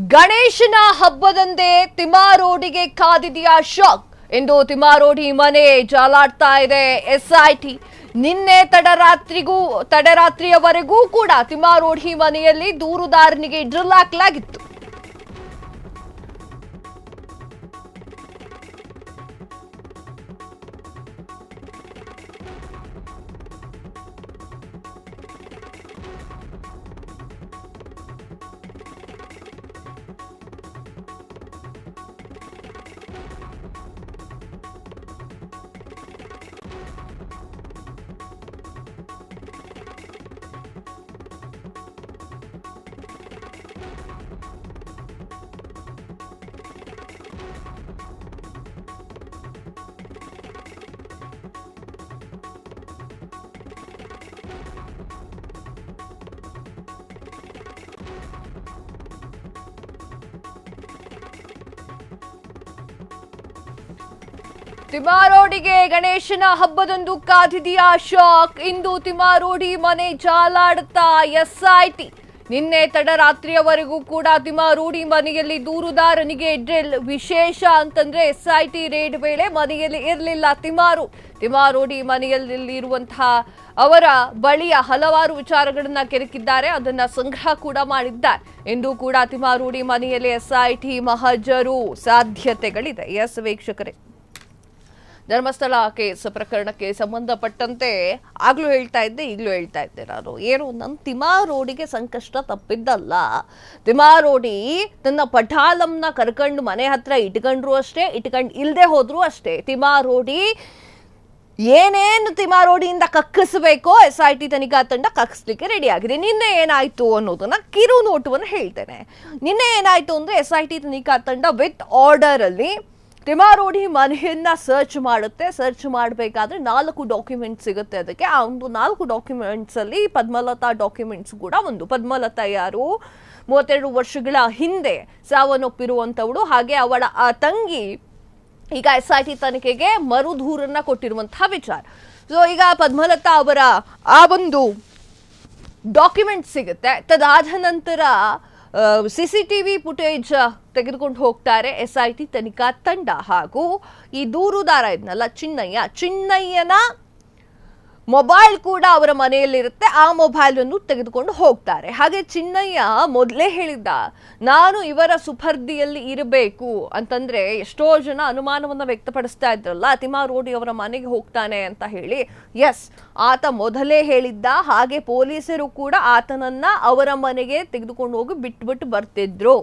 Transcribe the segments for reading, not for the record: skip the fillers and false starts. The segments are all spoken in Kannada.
ಗಣೇಶನ ಹಬ್ಬದಂದೇ ತಿಮಾರೋಡಿಗೆ ಕಾದಿದೆಯಾ ಶಾಕ್. ಇಂದು ತಿಮಾರೋಡಿ ಮನೆ ಜಾಲಾಡ್ತಾ ಇದೆ ಎಸ್ಐಟಿ. ನಿನ್ನೆ ತಡರಾತ್ರಿಯವರೆಗೂ ಕೂಡ ತಿಮಾರೋಡಿ ಮನೆಯಲ್ಲಿ ದೂರುದಾರನಿಗೆ ಡ್ರಿಲ್ ಹಾಕಲಾಗಿತ್ತು. ತಿಮಾರೋಡಿಗೆ ಗಣೇಶನ ಹಬ್ಬದಂದು ಕಾದಿದೆಯಾ ಶಾಕ್. ಇಂದು ತಿಮಾರೋಡಿ ಮನೆ ಜಾಲಾಡುತ್ತಾ ಎಸ್ಐಟಿ. ನಿನ್ನೆ ತಡರಾತ್ರಿಯವರೆಗೂ ಕೂಡ ತಿಮಾರೋಡಿ ಮನೆಯಲ್ಲಿ ದೂರುದಾರನಿಗೆ ಡ್ರಿಲ್. ವಿಶೇಷ ಅಂತಂದ್ರೆ ಎಸ್ಐಟಿ ರೇಡ್ ವೇಳೆ ಮನೆಯಲ್ಲಿ ಇರಲಿಲ್ಲ ತಿಮಾರೋಡಿ ಮನೆಯಲ್ಲಿರುವಂತಹ ಅವರ ಬಳಿಯ ಹಲವಾರು ವಿಚಾರಗಳನ್ನ ಕೆರಕಿದ್ದಾರೆ. ಅದನ್ನ ಸಂಗ್ರಹ ಕೂಡ ಮಾಡಿದ್ದಾರೆ. ಇಂದು ಕೂಡ ತಿಮಾರೋಡಿ ಮನೆಯಲ್ಲಿ ಎಸ್ಐಟಿ ಮಹಜರು ಸಾಧ್ಯತೆಗಳಿದೆ. ಎಸ್ ವೀಕ್ಷಕರೇ, ಧರ್ಮಸ್ಥಳ ಕೇಸ್ ಪ್ರಕರಣಕ್ಕೆ ಸಂಬಂಧಪಟ್ಟಂತೆ ಈಗಲೂ ಹೇಳ್ತಾ ಇದ್ದೆ ನಾನು, ಏನು ನನ್ನ ತಿಮಾರೋಡಿಗೆ ಸಂಕಷ್ಟ ತಪ್ಪಿದ್ದಲ್ಲ. ತಿಮಾರೋಡಿ ತನ್ನ ಪಠಾಲಂನ ಕರ್ಕೊಂಡು ಮನೆ ಹತ್ರ ಇಟ್ಕೊಂಡ್ರು ಅಷ್ಟೇ, ಇಟ್ಕೊಂಡು ಇಲ್ಲದೆ ಹೋದ್ರು ಅಷ್ಟೇ. ತಿಮಾರೋಡಿ ಏನೇನು ತಿಮಾರೋಡಿಯಿಂದ ಕಕ್ಕಿಸಬೇಕೋ ಎಸ್ಐಟಿ ತನಿಖಾ ತಂಡ ಕಕ್ಕಿಸ್ಲಿಕ್ಕೆ ರೆಡಿ ಆಗಿದೆ. ನಿನ್ನೆ ಏನಾಯ್ತು ಅನ್ನೋದನ್ನ ಕಿರು ನೋಟವನ್ನು ಹೇಳ್ತೇನೆ. ನಿನ್ನೆ ಏನಾಯ್ತು ಅಂದ್ರೆ ಎಸ್ಐಟಿ ತನಿಖಾ ತಂಡ ವಿತ್ ಆರ್ಡರ್ ಅಲ್ಲಿ ತಿಮಾರೋಡಿ ಮನೆಯನ್ನ ಸರ್ಚ್ ಮಾಡುತ್ತೆ. ಸರ್ಚ್ ಮಾಡಬೇಕಾದ್ರೆ 4 ಡಾಕ್ಯುಮೆಂಟ್ಸ್ ಸಿಗುತ್ತೆ. ಅದಕ್ಕೆ ಆ ಒಂದು 4 ಡಾಕ್ಯುಮೆಂಟ್ಸ್ ಅಲ್ಲಿ ಪದ್ಮಲತಾ ಡಾಕ್ಯುಮೆಂಟ್ಸ್ ಕೂಡ ಒಂದು. ಪದ್ಮಲತಾ ಯಾರು? 32 ವರ್ಷಗಳ ಹಿಂದೆ ಸಾವನ್ನಪ್ಪಿರುವಂತವಳು. ಹಾಗೆ ಅವಳ ಆ ತಂಗಿ ಈಗ ಎಸ್ಐಟಿ ತನಿಖೆಗೆ ಮರುದೂರನ್ನ ಕೊಟ್ಟಿರುವಂತಹ ವಿಚಾರ. ಸೊ ಈಗ ಪದ್ಮಲತಾ ಅವರ ಆ ಒಂದು ಡಾಕ್ಯುಮೆಂಟ್ ಸಿಗುತ್ತೆ. ತದಾದ ನಂತರ CCTV ಫುಟೇಜ್ ತೆಗೆದುಕೊಂಡು ಹೋಗ್ತಾರೆ ಎಸ್ಐಟಿ ತನಿಖಾ ತಂಡ. ಹಾಗೂ ಈ ದೂರುದಾರ ಇದ್ನಲ್ಲ ಚಿನ್ನಯ್ಯನ ಮೊಬೈಲ್ ಕೂಡ ಅವರ ಮನೆಯಲ್ಲಿರುತ್ತೆ. ಆ ಮೊಬೈಲ್ ಅನ್ನು ತೆಗೆದುಕೊಂಡು ಹೋಗ್ತಾರೆ. ಹಾಗೆ ಚಿನ್ನಯ್ಯ ಮೊದಲೇ ಹೇಳಿದ್ದ, ನಾನು ಇವರ ಸುಪರ್ದಿಯಲ್ಲಿ ಇರಬೇಕು ಅಂತಂದ್ರೆ ಎಷ್ಟೋ ಜನ ಅನುಮಾನವನ್ನ ವ್ಯಕ್ತಪಡಿಸ್ತಾ ಇದ್ರಲ್ಲ, ತಿಮಾರೋಡಿ ಅವರ ಮನೆಗೆ ಹೋಗ್ತಾನೆ ಅಂತ ಹೇಳಿ. ಎಸ್, ಆತ ಮೊದಲೇ ಹೇಳಿದ್ದ. ಹಾಗೆ ಪೊಲೀಸರು ಕೂಡ ಆತನನ್ನ ಅವರ ಮನೆಗೆ ತೆಗೆದುಕೊಂಡು ಹೋಗಿ ಬಿಟ್ಬಿಟ್ಟು ಬರ್ತಿದ್ರು.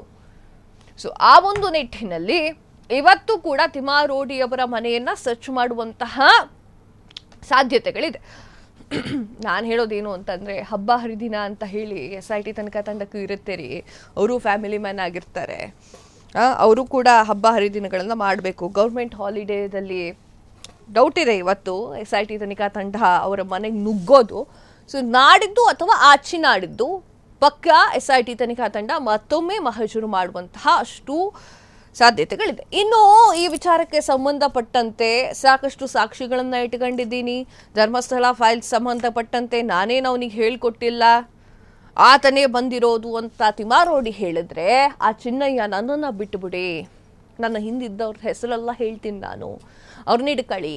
ಸೊ ಆ ಒಂದು ನಿಟ್ಟಿನಲ್ಲಿ ಇವತ್ತು ಕೂಡ ತಿಮಾರೋಡಿ ಅವರ ಮನೆಯನ್ನ ಸರ್ಚ್ ಮಾಡುವಂತಹ ಸಾಧ್ಯತೆಗಳಿದೆ. ನಾನು ಹೇಳೋದೇನು ಅಂತಂದರೆ, ಹಬ್ಬ ಹರಿದಿನ ಅಂತ ಹೇಳಿ ಎಸ್ಐಟಿ ತನಿಖಾ ತಂಡಕ್ಕೂ ಇರುತ್ತೆ ರೀ. ಅವರು ಫ್ಯಾಮಿಲಿ ಮ್ಯಾನ್ ಆಗಿರ್ತಾರೆ. ಅವರು ಕೂಡ ಹಬ್ಬ ಹರಿದಿನಗಳನ್ನು ಮಾಡಬೇಕು. ಗೌರ್ಮೆಂಟ್ ಹಾಲಿಡೇದಲ್ಲಿ ಡೌಟ್ ಇದೆ ಇವತ್ತು ಎಸ್ಐಟಿ ತನಿಖಾ ತಂಡ ಅವರ ಮನೆಗೆ ನುಗ್ಗೋದು. ಸೊ ನಾಡಿದ್ದು ಅಥವಾ ಆಚೆ ನಾಡಿದ್ದು ಪಕ್ಕ ಎಸ್ಐಟಿ ತನಿಖಾ ತಂಡ ಮತ್ತೊಮ್ಮೆ ಮಹಜರು ಮಾಡುವಂತಹ ಅಷ್ಟು ಸಾಧ್ಯತೆಗಳಿದೆ. ಇನ್ನು ಈ ವಿಚಾರಕ್ಕೆ ಸಂಬಂಧಪಟ್ಟಂತೆ ಸಾಕಷ್ಟು ಸಾಕ್ಷಿಗಳನ್ನ ಇಟ್ಕೊಂಡಿದ್ದೀನಿ. ಧರ್ಮಸ್ಥಳ ಫೈಲ್ಸ್ ಸಂಬಂಧಪಟ್ಟಂತೆ ನಾನೇನು ಅವನಿಗೆ ಹೇಳ್ಕೊಟ್ಟಿಲ್ಲ, ಆತನೇ ಬಂದಿರೋದು ಅಂತ ತಿಮಾರೋಡಿ ಹೇಳಿದ್ರೆ, ಆ ಚಿನ್ನಯ್ಯ ನನ್ನನ್ನು ಬಿಟ್ಟುಬಿಡಿ, ನನ್ನ ಹಿಂದಿದ್ದವ್ರ ಹೆಸರೆಲ್ಲ ಹೇಳ್ತೀನಿ ನಾನು, ಅವ್ರನ್ನ ಹಿಡ್ಕೊಳ್ಳಿ,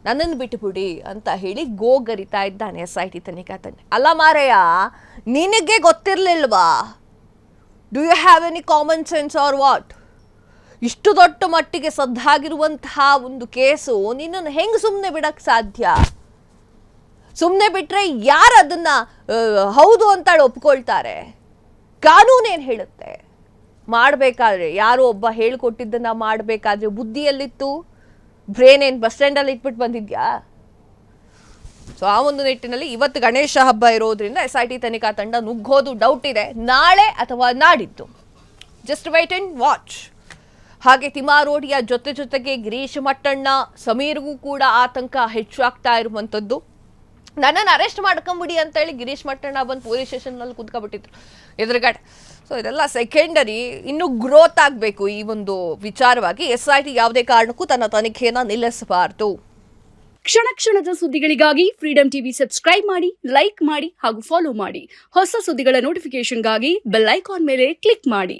ನನ್ನನ್ನು ಬಿಟ್ಟುಬಿಡಿ ಅಂತ ಹೇಳಿ ಗೋಗರಿತಾ ಇದ್ದಾನೆ ಎಸ್ಐಟಿ ತನಿಖಾ ತಂಡ. ಅಲ್ಲ ಮಾರಯ್ಯ, ನಿನಗೆ ಗೊತ್ತಿರಲಿಲ್ವಾ? Do you have any common sense or what? ಇಷ್ಟು ದೊಡ್ಡ ಮಟ್ಟಿಗೆ ಸದ್ದಾಗಿರುವಂತಹ ಒಂದು ಕೇಸು ನಿನ್ನನ್ನು ಹೆಂಗೆ ಸುಮ್ಮನೆ ಬಿಡಕ್ಕೆ ಸಾಧ್ಯ? ಸುಮ್ಮನೆ ಬಿಟ್ರೆ ಯಾರು ಅದನ್ನ ಹೌದು ಅಂತ ಒಪ್ಕೊಳ್ತಾರೆ? ಕಾನೂನೇನು ಹೇಳುತ್ತೆ? ಮಾಡಬೇಕಾದ್ರೆ ಯಾರೋ ಒಬ್ಬ ಹೇಳ್ಕೊಟ್ಟಿದ್ದನ್ನ ಮಾಡಬೇಕಾದ್ರೆ ಬುದ್ಧಿಯಲ್ಲಿತ್ತು, ಬ್ರೇನ್ ಏನು ಬಸ್ ಸ್ಟ್ಯಾಂಡಲ್ಲಿ ಇಟ್ಬಿಟ್ಟು ಬಂದಿದ್ಯಾ? ಸೊ ಆ ಒಂದು ನಿಟ್ಟಿನಲ್ಲಿ ಇವತ್ತು ಗಣೇಶ ಹಬ್ಬ ಇರೋದ್ರಿಂದ ಎಸ್ಐಟಿ ತನಿಖಾ ತಂಡ ನುಗ್ಗೋದು ಡೌಟ್ ಇದೆ, ನಾಳೆ ಅಥವಾ ನಾಡಿದ್ದು. Just wait and watch. ಹಾಗೆ ತಿಮಾರೋಡಿಯ ಜೊತೆಗೆ ಗಿರೀಶ್ ಮಟ್ಟಣ್ಣ, ಸಮೀರ್ಗೂ ಕೂಡ ಆತಂಕ ಹೆಚ್ಚಾಗ್ತಾ ಇರುವಂಥದ್ದು. ನನ್ನನ್ನು ಅರೆಸ್ಟ್ ಮಾಡ್ಕೊಂಬಿಡಿ ಅಂತ ಹೇಳಿ ಗಿರೀಶ್ ಮಟ್ಟಣ್ಣ ಬಂದು ಪೊಲೀಸ್ ಸ್ಟೇಷನ್ನಲ್ಲಿ ಕುತ್ಕೊಬಿಟ್ಟಿದ್ರು ಎದುರುಗಡೆ. ಸೊ ಇದೆಲ್ಲ ಸೆಕೆಂಡರಿ. ಇನ್ನು ಗ್ರೋತ್ ಆಗಬೇಕು ಈ ಒಂದು ವಿಚಾರವಾಗಿ. ಎಸ್ಐಟಿ ಯಾವುದೇ ಕಾರಣಕ್ಕೂ ತನ್ನ ತನಿಖೆಯನ್ನು ನಿಲ್ಲಿಸಬಾರದು. ಕ್ಷಣ ಕ್ಷಣದ ಸುದ್ದಿಗಳಿಗಾಗಿ ಫ್ರೀಡಂ ಟಿವಿ ಸಬ್ಸ್ಕ್ರೈಬ್ ಮಾಡಿ, ಲೈಕ್ ಮಾಡಿ ಹಾಗೂ ಫಾಲೋ ಮಾಡಿ. ಹೊಸ ಸುದ್ದಿಗಳ ನೋಟಿಫಿಕೇಶನ್ಗಾಗಿ ಬೆಲ್ ಐಕಾನ್ ಮೇಲೆ ಕ್ಲಿಕ್ ಮಾಡಿ.